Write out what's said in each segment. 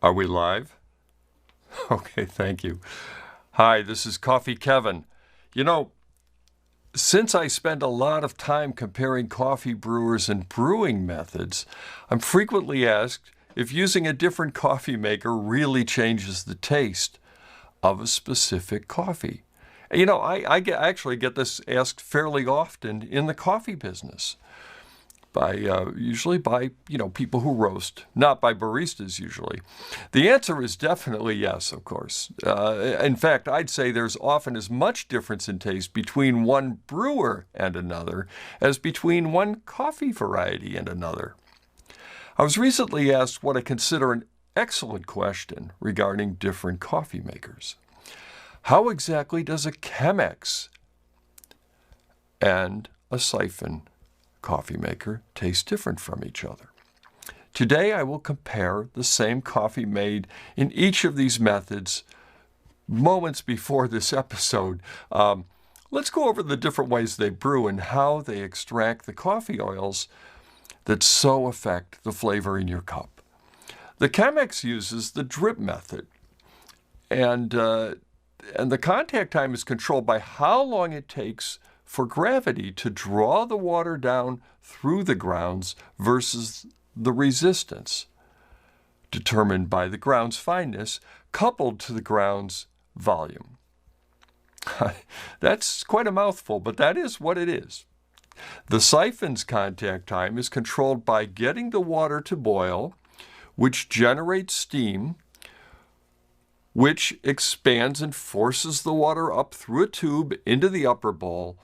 Are we live? Okay, thank you. Hi, this is Coffee Kevin. You know, since I spend a lot of time comparing coffee brewers and brewing methods, I'm frequently asked if using a different coffee maker really changes the taste of a specific coffee. You know, actually get this asked fairly often in the coffee business. Usually by people who roast, not by baristas usually. The answer is definitely yes, of course. In fact, I'd say there's often as much difference in taste between one brewer and another as between one coffee variety and another. I was recently asked what I consider an excellent question regarding different coffee makers. How exactly does a Chemex and a Siphon coffee maker taste different from each other? Today I will compare the same coffee made in each of these methods moments before this episode. Let's go over the different ways they brew and how they extract the coffee oils that so affect the flavor in your cup. The Chemex uses the drip method, and the contact time is controlled by how long it takes for gravity to draw the water down through the grounds versus the resistance, determined by the ground's fineness coupled to the ground's volume. That's quite a mouthful, but that is what it is. The siphon's contact time is controlled by getting the water to boil, which generates steam, which expands and forces the water up through a tube into the upper bowl,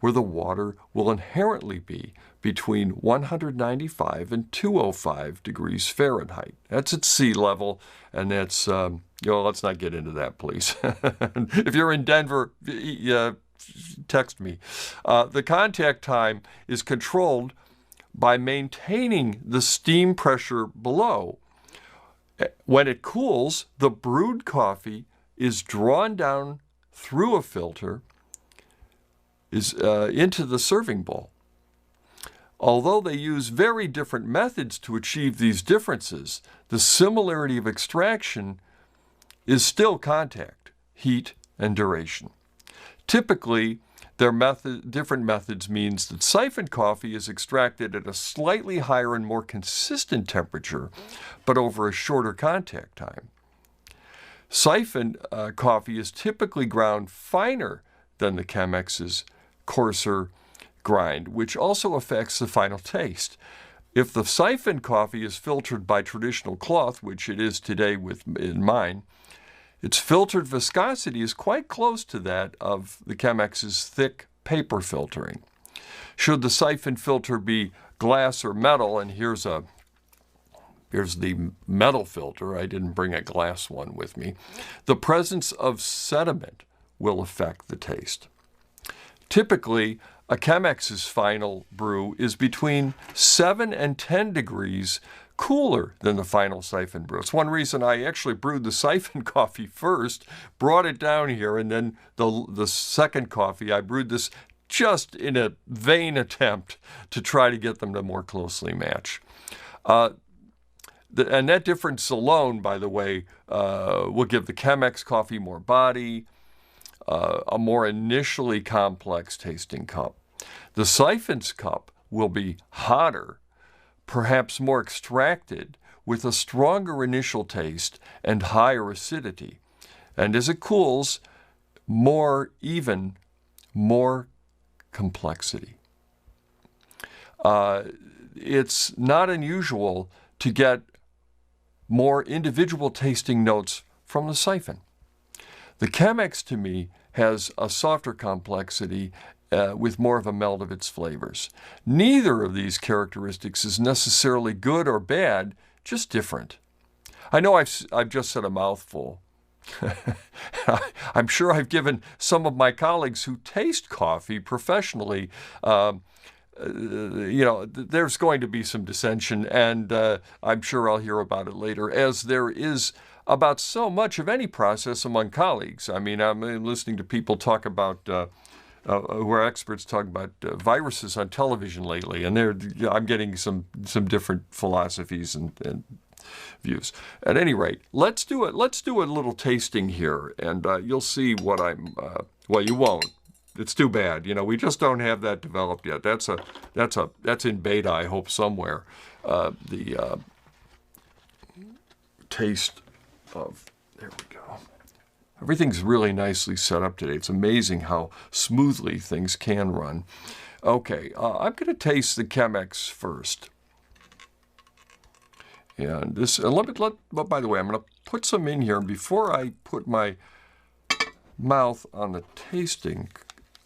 where the water will inherently be between 195 and 205 degrees Fahrenheit. That's at sea level, and that's, let's not get into that, please. If you're in Denver, text me. The contact time is controlled by maintaining the steam pressure below. When it cools, the brewed coffee is drawn down through a filter into the serving bowl. Although they use very different methods to achieve these differences, the similarity of extraction is still contact, heat, and duration. Typically, their different methods means that siphon coffee is extracted at a slightly higher and more consistent temperature, but over a shorter contact time. Siphon coffee is typically ground finer than the Chemex's coarser grind, which also affects the final taste. If the siphon coffee is filtered by traditional cloth, which it is today in mine, its filtered viscosity is quite close to that of the Chemex's thick paper filtering. Should the siphon filter be glass or metal, and here's the metal filter, I didn't bring a glass one with me, the presence of sediment will affect the taste. Typically, a Chemex's final brew is between 7 and 10 degrees cooler than the final siphon brew. It's one reason I actually brewed the siphon coffee first, brought it down here, and then the second coffee, I brewed this just in a vain attempt to try to get them to more closely match. And that difference alone, by the way, will give the Chemex coffee more body, a more initially complex tasting cup. The siphon's cup will be hotter, perhaps more extracted, with a stronger initial taste and higher acidity. And as it cools, more even, more complexity. It's not unusual to get more individual tasting notes from the siphon. The Chemex, to me, has a softer complexity with more of a meld of its flavors. Neither of these characteristics is necessarily good or bad, just different. I know I've just said a mouthful. I'm sure I've given some of my colleagues who taste coffee professionally, there's going to be some dissension, and I'm sure I'll hear about it later, as there is about so much of any process among colleagues. I mean, I'm listening to people talk about where experts talk about viruses on television lately, and I'm getting some different philosophies and views. At any rate, let's do it. Let's do a little tasting here, and you'll see what I'm. Well, you won't. It's too bad. We just don't have that developed yet. That's in beta, I hope, somewhere. The taste of. There we go. Everything's really nicely set up today. It's amazing how smoothly things can run. Okay, I'm going to taste the Chemex first. And this, by the way, I'm going to put some in here. Before I put my mouth on the tasting,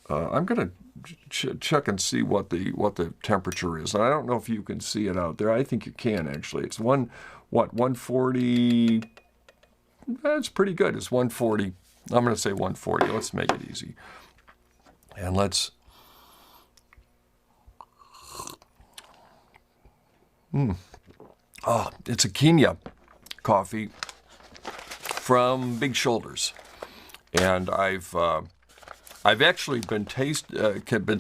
I'm going to check and see what the temperature is. And I don't know if you can see it out there. I think you can, actually. It's 140. That's pretty good. It's 140. I'm going to say 140. Let's make it easy. And let's... Oh, it's a Kenya coffee from Big Shoulders. And I've actually been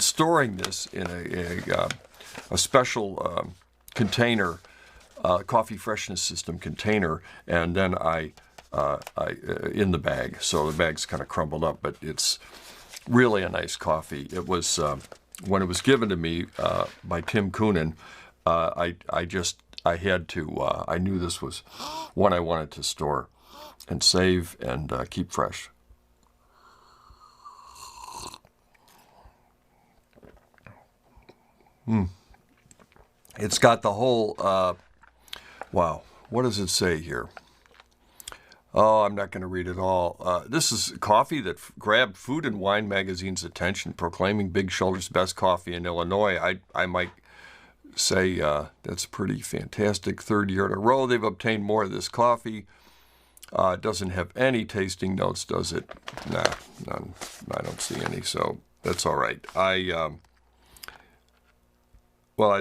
storing this in a special container, coffee freshness system container, and then I in the bag, so the bag's kind of crumbled up, but it's really a nice coffee. It was when it was given to me by Tim Coonan, I knew this was one I wanted to store and save and keep fresh. It's got the whole wow, what does it say here? Oh, I'm not going to read it all. This is coffee that grabbed Food and Wine magazine's attention, proclaiming Big Shoulders' best coffee in Illinois. I might say that's pretty fantastic. Third year in a row, they've obtained more of this coffee. It doesn't have any tasting notes, does it? Nah, none. I don't see any, so that's all right.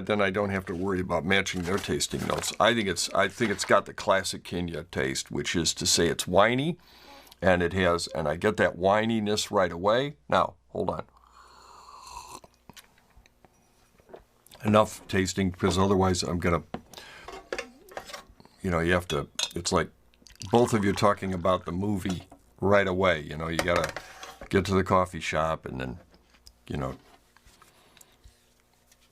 Then I don't have to worry about matching their tasting notes. I think it's got the classic Kenya taste, which is to say it's winey, and I get that wininess right away. Now, hold on. Enough tasting, because otherwise I'm gonna, you have to. It's like both of you talking about the movie right away. You gotta get to the coffee shop and then,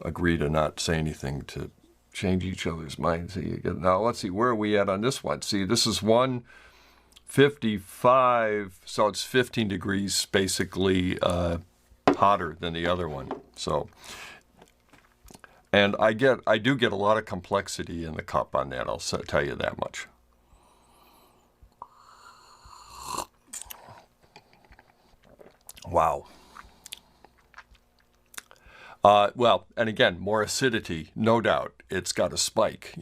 agree to not say anything to change each other's minds. Now, let's see, where are we at on this one? See, this is 155, so it's 15 degrees basically hotter than the other one. So, and I do get a lot of complexity in the cup on that, I'll tell you that much. Wow. Well, and again, more acidity, no doubt. It's got a spike,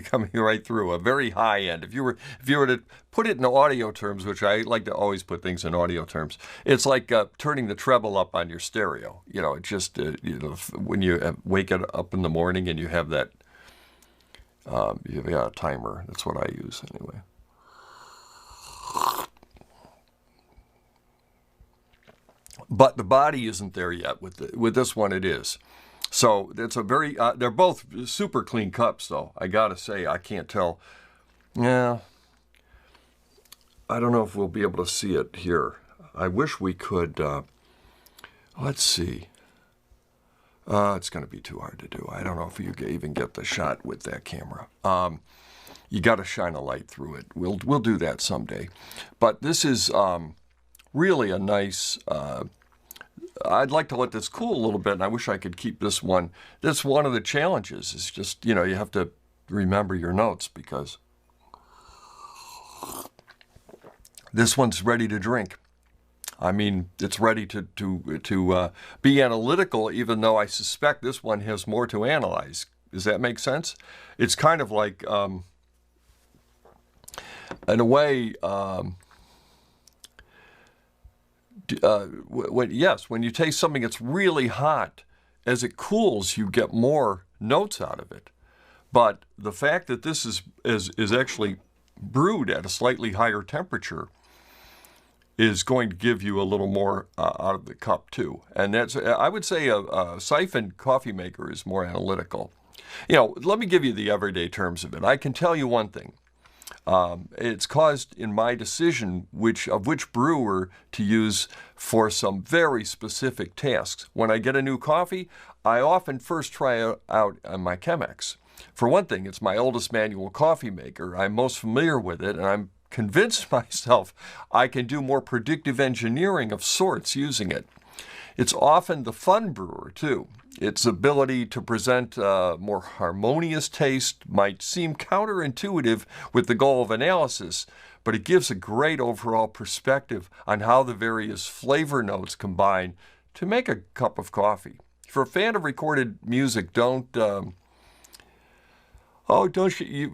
coming right through, a very high end. If you were to put it in audio terms, which I like to always put things in audio terms, it's like turning the treble up on your stereo. It just, when you wake it up in the morning and you have that, you've got a timer. That's what I use anyway. But the body isn't there yet. With this one, it is. So it's a very. They're both super clean cups, though. I gotta say, I can't tell. Yeah, I don't know if we'll be able to see it here. I wish we could. Let's see. It's going to be too hard to do. I don't know if you can even get the shot with that camera. You got to shine a light through it. We'll do that someday. But this is really a nice. I'd like to let this cool a little bit, and I wish I could keep this one. That's one of the challenges. Is just you have to remember your notes because this one's ready to drink. I mean, it's ready to be analytical, even though I suspect this one has more to analyze. Does that make sense? It's kind of like, in a way, when you taste something that's really hot, as it cools, you get more notes out of it. But the fact that this is actually brewed at a slightly higher temperature, is going to give you a little more out of the cup too. And that's, I would say a Siphon coffee maker is more analytical. Let me give you the everyday terms of it. I can tell you one thing. It's caused in my decision of which brewer to use for some very specific tasks. When I get a new coffee, I often first try out my Chemex. For one thing, it's my oldest manual coffee maker. I'm most familiar with it, and I'm convinced myself I can do more predictive engineering of sorts using it. It's often the fun brewer, too. Its ability to present a more harmonious taste might seem counterintuitive with the goal of analysis, but it gives a great overall perspective on how the various flavor notes combine to make a cup of coffee. For a fan of recorded music, don't you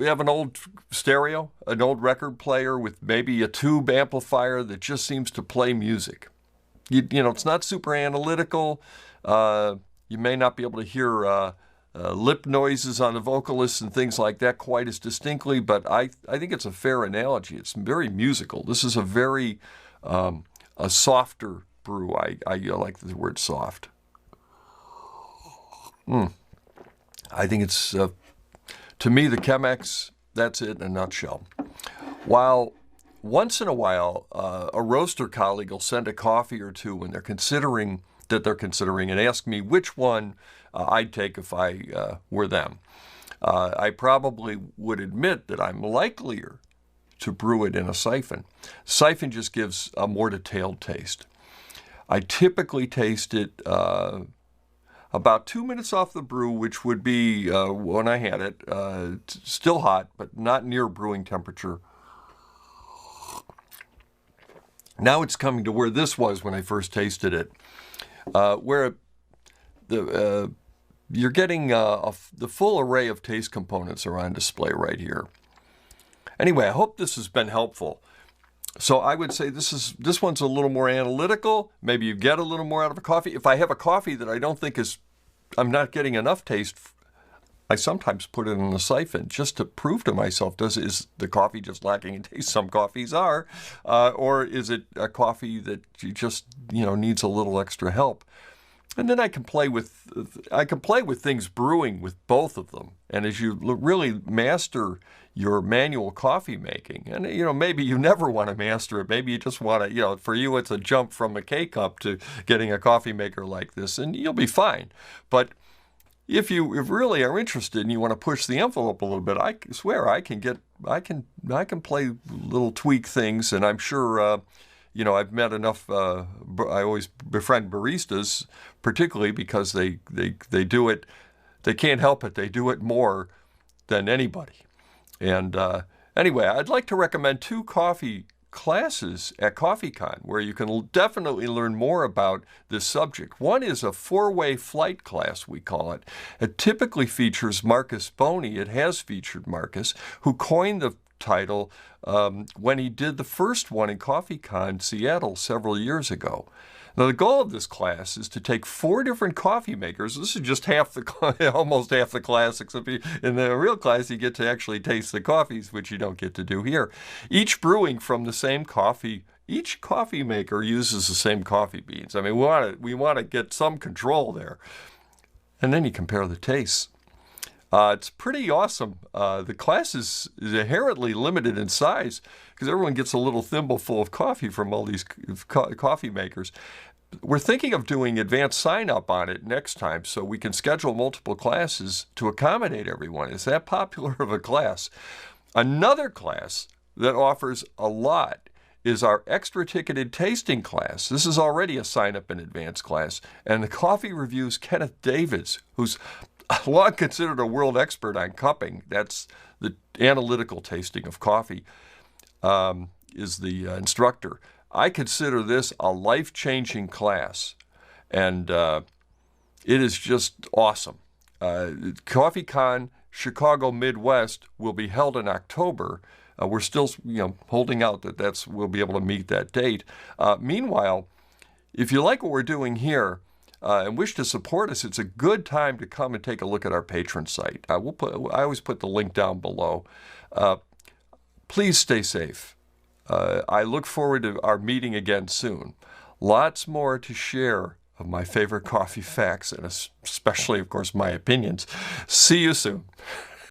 have an old stereo, an old record player with maybe a tube amplifier that just seems to play music? It's not super analytical. You may not be able to hear lip noises on the vocalists and things like that quite as distinctly, but I think it's a fair analogy. It's very musical. This is a very a softer brew. I like the word soft. I think it's, to me, the Chemex, that's it in a nutshell. While once in a while, a roaster colleague will send a coffee or two when they're considering and ask me which one I'd take if I were them. I probably would admit that I'm likelier to brew it in a siphon. Siphon just gives a more detailed taste. I typically taste it about 2 minutes off the brew, which would be, when I had it, still hot, but not near brewing temperature. Now it's coming to where this was when I first tasted it, where you're getting the full array of taste components are on display right here. Anyway, I hope this has been helpful. So I would say this one's a little more analytical. Maybe you get a little more out of a coffee. If I have a coffee that I don't think I'm not getting enough taste, I sometimes put it in the siphon just to prove to myself, is the coffee just lacking in taste? Some coffees are. Or is it a coffee that you just, needs a little extra help? And then I can play with things brewing with both of them. And as you really master your manual coffee making, and maybe you never want to master it, maybe you just want to, for you it's a jump from a K-cup to getting a coffee maker like this, and you'll be fine. But if you really are interested and you want to push the envelope a little bit, I swear I can play little tweak things, and I'm sure I've met enough. I always befriend baristas, particularly because they do it. They can't help it. They do it more than anybody. And anyway, I'd like to recommend 2 coffee classes at CoffeeCon where you can definitely learn more about this subject. One is a 4-way flight class, we call it. It typically features Marcus Boney. It has featured Marcus, who coined the title when he did the first one in CoffeeCon Seattle several years ago. Now, the goal of this class is to take 4 different coffee makers. This is just almost half the class, except in the real class you get to actually taste the coffees, which you don't get to do here. Each brewing from the same coffee. Each coffee maker uses the same coffee beans. I mean, we want to get some control there. And then you compare the tastes. It's pretty awesome. The class is inherently limited in size because everyone gets a little thimbleful of coffee from all these coffee makers. We're thinking of doing advanced sign-up on it next time so we can schedule multiple classes to accommodate everyone. It's that popular of a class. Another class that offers a lot is our extra ticketed tasting class. This is already a sign-up in advance class. And the coffee reviews Kenneth Davids, who's long considered a world expert on cupping. That's the analytical tasting of coffee, is the instructor. I consider this a life-changing class, and it is just awesome. CoffeeCon Chicago Midwest will be held in October. We're still, holding out that we'll be able to meet that date. Meanwhile, if you like what we're doing here, and wish to support us, it's a good time to come and take a look at our patron site. I always put the link down below. Please stay safe. I look forward to our meeting again soon. Lots more to share of my favorite coffee facts and especially, of course, my opinions. See you soon.